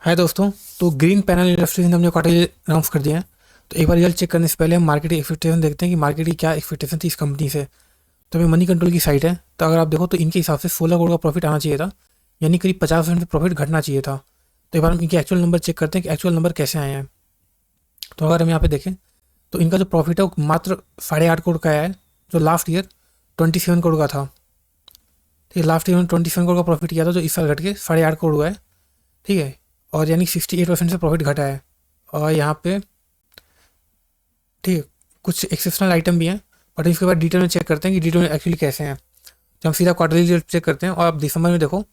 हाय दोस्तों। तो green panel industries ने अपने क्वार्टर अनाउंस कर दिया है। तो एक बार रिजल्ट चेक करने से पहले हम मार्केट की एक्सपेक्टेशन देखते हैं कि मार्केट की क्या एक्सपेक्टेशन थी इस कंपनी से। तो हमें मनी कंट्रोल की साइट है, तो अगर आप देखो तो इनके हिसाब से 16 करोड़ का प्रॉफिट आना चाहिए था, यानी करीब 50% प्रॉफिट घटना चाहिए था। तो एक बार हम इनके एक्चुअल नंबर चेक करते हैं कि एक्चुअल नंबर कैसे आए हैं। तो अगर हम यहाँ पे देखें तो इनका जो प्रॉफिट है वो मात्र 8.5 करोड़ का आया है, जो लास्ट ईयर 27 करोड़ का था। ठीक है, लास्ट ईयर में 27 करोड़ का प्रॉफिट किया था, जो इस साल घट के 8.5 करोड़ हुआ है। ठीक है, और यानी 68% से प्रॉफिट घटा है। और यहाँ पे ठीक है, कुछ एक्सेप्शनल आइटम भी हैं, बट इसके बाद डिटेल में चेक करते हैं कि डिटेल में एक्चुअली कैसे हैं। जब हम सीधा क्वार्टरली रिजल्ट चेक करते हैं और आप दिसंबर में देखो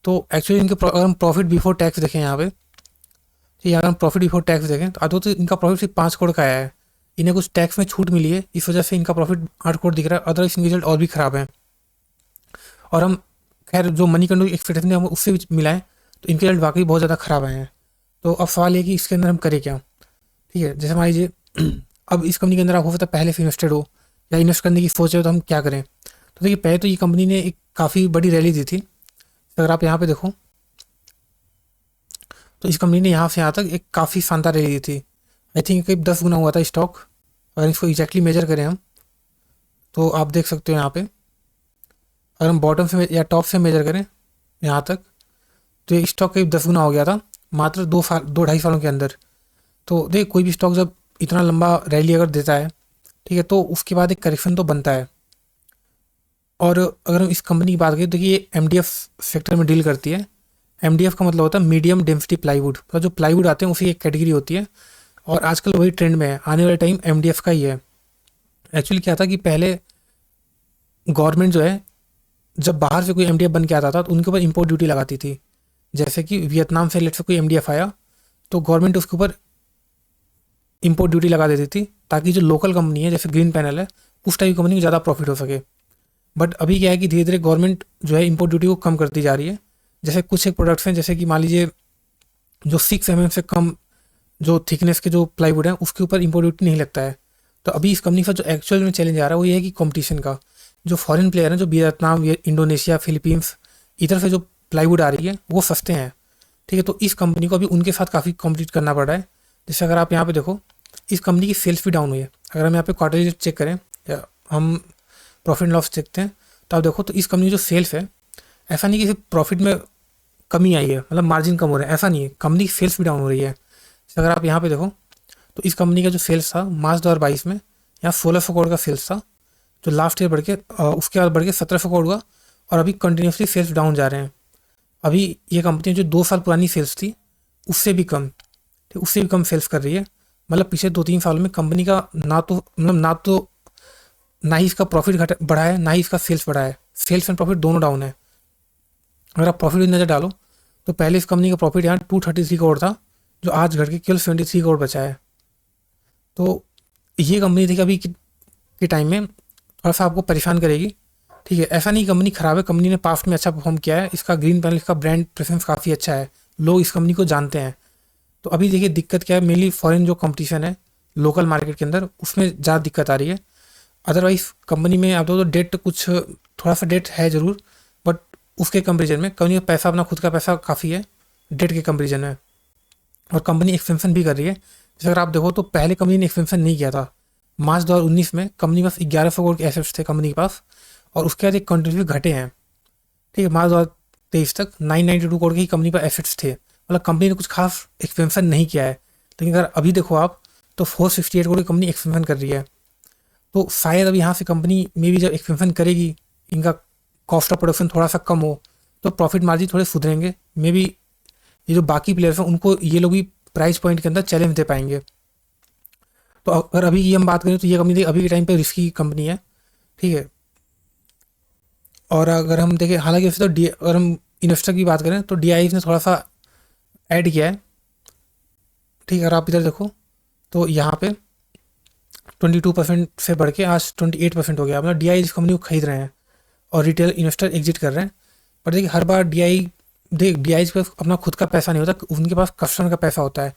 तो एक्चुअली इनके अगर हम प्रॉफिट बिफोर टैक्स देखें यहाँ पे, ठीक है, अगर हम प्रॉफिट बिफोर टैक्स देखें तो आधो तो इनका प्रॉफिट सिर्फ 5 करोड़ का आया है। इन्हें कुछ टैक्स में छूट मिली है, इस वजह से इनका प्रॉफिट 8 करोड़ दिख रहा है, अदरवाइज इनके रिजल्ट और भी खराब है। और हम खैर जो मनी कंट्रोल एक्सपेक्टेशन है हम उससे भी मिलाएं तो इनके रिजल्ट वाकई बहुत ज़्यादा खराब आए हैं। तो अब सवाल ये कि इसके अंदर हम करें क्या। ठीक है, जैसे मान लीजिए अब इस कंपनी के अंदर आप हो सकता है पहले से इन्वेस्टेड हो या इन्वेस्ट करने की सोच है, तो हम क्या करें। तो देखिए, पहले तो ये कंपनी ने एक काफ़ी बड़ी रैली दी थी। तो अगर आप यहाँ पे देखो तो इस कंपनी ने यहाँ से यहाँ तक एक काफ़ी शानदार रैली दी थी। आई थिंक करीब 10 गुना हुआ था स्टॉक। अगर इसको एग्जैक्टली मेजर करें हम तो आप देख सकते हो यहाँ पे, अगर हम बॉटम से या टॉप से मेजर करें यहाँ तक, तो ये स्टॉक करीब 10 गुना हो गया था मात्र 2 साल 2 ढाई सालों के अंदर। तो देखिए, कोई भी स्टॉक जब इतना लंबा रैली अगर देता है, ठीक है, तो उसके बाद एक करेक्शन तो बनता है। और अगर हम इस कंपनी की बात करें, देखिए ये एमडीएफ सेक्टर में डील करती है। एमडीएफ का मतलब होता है मीडियम डेंसिटी प्लाईवुड, मतलब जो प्लाईवुड आते हैं उसी एक कैटेगरी होती है। और आजकल वही ट्रेंड में है, आने वाले टाइम एमडीएफ का ही है। एक्चुअली क्या था कि पहले गवर्नमेंट जो है, जब बाहर से कोई एमडीएफ बन के आता था तो उनके ऊपर इंपोर्ट ड्यूटी लगाती थी। जैसे कि वियतनाम से लेट से कोई एमडीएफ आया तो गवर्नमेंट उसके ऊपर इंपोर्ट ड्यूटी लगा देती थी, ताकि जो लोकल कंपनी है जैसे ग्रीन पैनल है उस टाइप की कंपनी को ज़्यादा प्रॉफिट हो सके। बट अभी क्या है कि धीरे धीरे गवर्नमेंट जो है इंपोर्ट ड्यूटी को कम करती जा रही है। जैसे कुछ एक प्रोडक्ट्स हैं, जैसे कि मान लीजिए जो 6 mm से कम जो थिकनेस के जो प्लाईवुड है उसके ऊपर इंपोर्ट ड्यूटी नहीं लगता है। तो अभी इस कंपनी का जो एक्चुअल में चैलेंज आ रहा है वो ये है कि कंपटीशन का जो फॉरेन प्लेयर है, जो वियतनाम इंडोनेशिया फिलीपींस, इधर से जो प्लाईवुड आ रही है वो सस्ते हैं। ठीक है, तो इस कंपनी को अभी उनके साथ काफ़ी कॉम्पीट करना पड़ रहा है। जैसे अगर आप यहाँ पे देखो, इस कंपनी की सेल्स भी डाउन हुई है। अगर हम यहाँ पे क्वार्टरली चेक करें या हम प्रॉफिट लॉस देखते हैं तो आप देखो तो इस कंपनी की जो सेल्स है, ऐसा नहीं कि सिर्फ प्रॉफिट में कमी आई है, मतलब मार्जिन कम हो रहा है, ऐसा नहीं है, कंपनी की सेल्स भी डाउन हो रही है। जैसे अगर आप यहाँ पे देखो तो इस कंपनी का जो सेल्स था मार्च 2022 में यहाँ 1600 करोड़ का सेल्स था, जो लास्ट ईयर बढ़ के उसके बाद बढ़ के 1700 करोड़ हुआ। और अभी कंटिन्यूसली सेल्स डाउन जा रहे हैं। अभी ये कंपनी जो 2 साल पुरानी सेल्स थी उससे भी कम, ठीक, उससे भी कम सेल्स कर रही है। मतलब पिछले 2-3 सालों में कंपनी का ना ही इसका प्रॉफिट घटा बढ़ा है, ना ही इसका सेल्स बढ़ा है। सेल्स एंड प्रॉफिट दोनों डाउन है। अगर आप प्रॉफिट की नज़र डालो तो पहले इस कंपनी का प्रॉफिट यहाँ 233 करोड़ था, जो आज घट के केवल 73 करोड़ बचा है। तो ये कंपनी थी अभी के टाइम में थोड़ा सा आपको परेशान करेगी। ठीक है, ऐसा नहीं कंपनी खराब है, कंपनी ने पास्ट में अच्छा परफॉर्म किया है, इसका ग्रीन पैनल का ब्रांड प्रेजेंस काफ़ी अच्छा है, लोग इस कंपनी को जानते हैं। तो अभी देखिए दिक्कत क्या है, मेनली फॉरेन जो कंपटीशन है लोकल मार्केट के अंदर उसमें ज़्यादा दिक्कत आ रही है। अदरवाइज कंपनी में आप तो डेट कुछ थोड़ा सा डेट है ज़रूर, बट उसके कंपेरिजन में कंपनी का पैसा, अपना खुद का पैसा काफ़ी है डेट के कंपेरिजन में। और कंपनी एक्सपेंशन भी कर रही है। जैसे अगर आप देखो तो पहले कंपनी ने एक्सपेंशन नहीं किया था। मार्च 2019 में कंपनी के पास 1100 करोड़ के एसेट्स थे कंपनी के पास, और उसके बाद एक कंटिन्यूसली घटे हैं। ठीक है, मार्च 2023 तक 992 करोड़ के ही कंपनी पर एसेट्स थे, मतलब कंपनी ने कुछ खास एक्सपेंशन नहीं किया है। लेकिन अगर अभी देखो आप तो 468 करोड़ की कंपनी एक्सपेंशन कर रही है। तो शायद अभी यहाँ से कंपनी में भी जब एक्सपेंशन करेगी, इनका कॉस्ट ऑफ प्रोडक्शन थोड़ा सा कम हो तो प्रॉफिट मार्जिन थोड़े सुधरेंगे। मे बी ये जो बाकी प्लेयर्स हैं उनको ये लोग भी प्राइस पॉइंट के अंदर चैलेंज दे पाएंगे। तो अगर अभी की हम बात करें तो ये कंपनी अभी के टाइम पे रिस्की कंपनी है। ठीक है, और अगर हम देखें हालांकि वैसे तो अगर हम इन्वेस्टर की बात करें तो डी ने थोड़ा सा ऐड किया है। ठीक है, अगर आप इधर देखो तो यहाँ पे 22% से बढ़ के आज 28% हो गया, मतलब डी इस कंपनी को खरीद रहे हैं और रिटेल इन्वेस्टर एग्जिट कर रहे हैं। पर देखिए हर बार डी के पास अपना खुद का पैसा नहीं होता, उनके पास कस्टमर का पैसा होता है।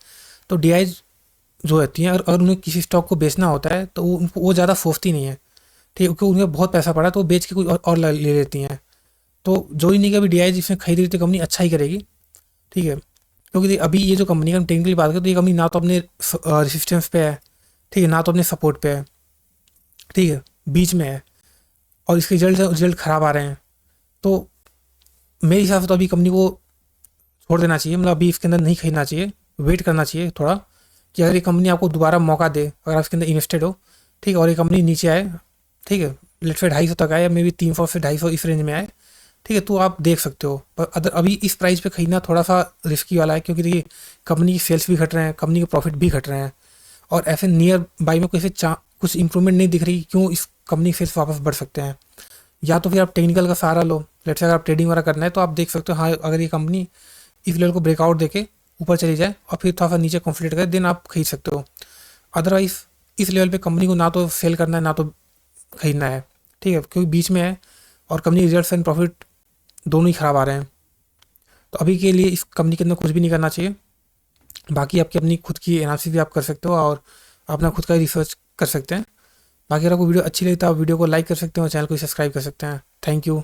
तो डी जो रहती हैं, अगर उन्हें किसी स्टॉक को बेचना होता है तो उनको वो ज़्यादा सोचती नहीं है। ठीक है, क्योंकि उन्हें बहुत पैसा पड़ा तो वो बेच के कोई और ले लेती हैं। तो जो ही नहीं कि अभी डी इसमें खरीद रही थी कंपनी अच्छा ही करेगी। ठीक है, क्योंकि अभी ये जो कंपनी का हम टेक्निकली बात करें तो ये कंपनी ना तो अपने रेसिस्टेंस पे है, ठीक है, ना तो अपने सपोर्ट पे है, ठीक है, बीच में है, और इसके रिजल्ट खराब आ रहे हैं। तो मेरे हिसाब से तो अभी कंपनी को छोड़ देना चाहिए, मतलब अभी इसके अंदर नहीं खरीदना चाहिए, वेट करना चाहिए थोड़ा, कि अगर ये कंपनी आपको दोबारा मौका दे, अगर आप इसके अंदर इन्वेस्टेड हो, ठीक है, और ये कंपनी नीचे आए, ठीक है, लेट्स से 250 तक आए, मे बी 300 से 250 इस रेंज में आए, ठीक है, तो आप देख सकते हो। पर अगर अभी इस प्राइस पे खरीदना थोड़ा सा रिस्की वाला है, क्योंकि देखिए कंपनी की सेल्स भी घट रहे हैं, कंपनी के प्रॉफिट भी घट रहे हैं, और ऐसे नियर बाई में कोई से कुछ इंप्रूवमेंट नहीं दिख रही, क्यों इस कंपनी के सेल्स वापस बढ़ सकते हैं। या तो फिर आप टेक्निकल का सहारा लो, लेट्स से अगर आप ट्रेडिंग वगैरह करना है तो आप देख सकते हो, हाँ अगर ये कंपनी इस लेवल को ब्रेकआउट देके ऊपर चली जाए और फिर थोड़ा सा नीचे कंप्लीट करे, देन आप खरीद सकते हो। अदरवाइज इस लेवल पे कंपनी को ना तो सेल करना है ना तो खरीदना है, ठीक है, क्योंकि बीच में है और कंपनी रिजल्ट्स एंड प्रॉफिट दोनों ही खराब आ रहे हैं। तो अभी के लिए इस कंपनी के अंदर कुछ भी नहीं करना चाहिए। बाकी आपकी अपनी खुद की एनालिसिस भी आप कर सकते हो और अपना खुद का रिसर्च कर सकते हैं। बाकी अगर आपको वीडियो अच्छी लगी तो आप वीडियो को लाइक कर सकते हो और चैनल को सब्सक्राइब कर सकते हैं। Thank you.